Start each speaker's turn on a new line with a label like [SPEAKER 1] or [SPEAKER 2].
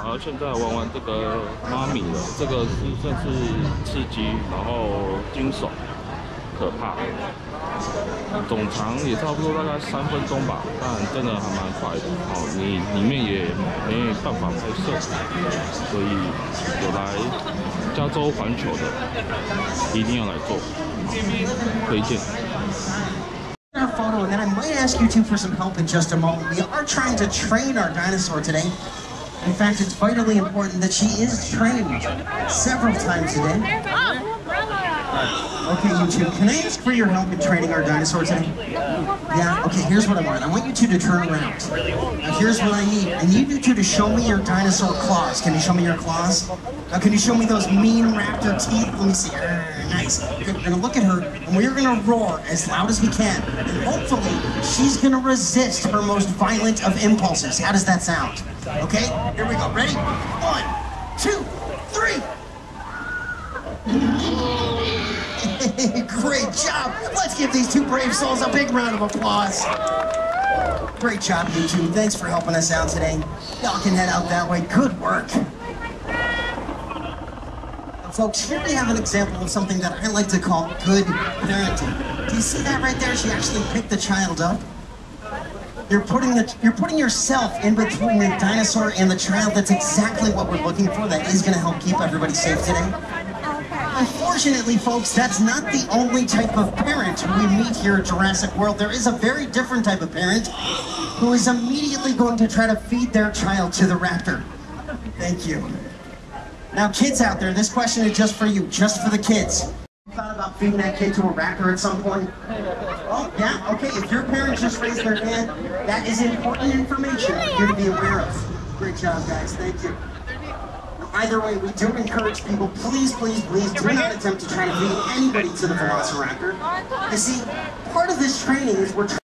[SPEAKER 1] 然后现在玩这个妈咪了，这个是算是刺激，然后惊悚、可怕。总长也差不多大概3分钟吧，但真的还蛮快的哦。你里面也没办法拍摄，所以有来加州环球的一定要来做，推荐。
[SPEAKER 2] Our photo, and then I might ask you two for some help in just a moment. We are trying to train our dinosaur today. In fact, it's vitally important that she is trained several times a day. Okay, you two, can I ask for your help in training our dinosaur today? Yeah, okay, here's what I want. I want you two to turn around. Now, here's what I need. I need you two to show me your dinosaur claws. Can you show me your claws? Now, can you show me those mean raptor teeth? Let me see. Nice. Good. We're gonna look at her, and we're gonna roar as loud as we can. And hopefully, she's gonna resist her most violent of impulses. How does that sound? Okay, here we go. Ready? 1, 2, 3. Great job! Let's give these two brave souls a big round of applause. Great job, you two. Thanks for helping us out today. Y'all can head out that way. Good work. Now, folks, here we have an example of something that I like to call good parenting. Do you see that right there? She actually picked the child up. You're putting yourself in between the dinosaur and the child. That's exactly what we're looking for. That is going to help keep everybody safe today. Unfortunately, folks, that's not the only type of parent we meet here at Jurassic World. There is a very different type of parent who is immediately going to try to feed their child to the raptor. Thank you. Now, kids out there, this question is just for you, just for the kids. You thought about feeding that kid to a raptor at some point? Oh, yeah, okay, if your parents just raised their hand, that is important information for you to be aware of. Great job, guys, thank you. Either way, we do encourage people, please, please, please do not attempt to try to feed anybody to the Velociraptor. You see, part of this training is we're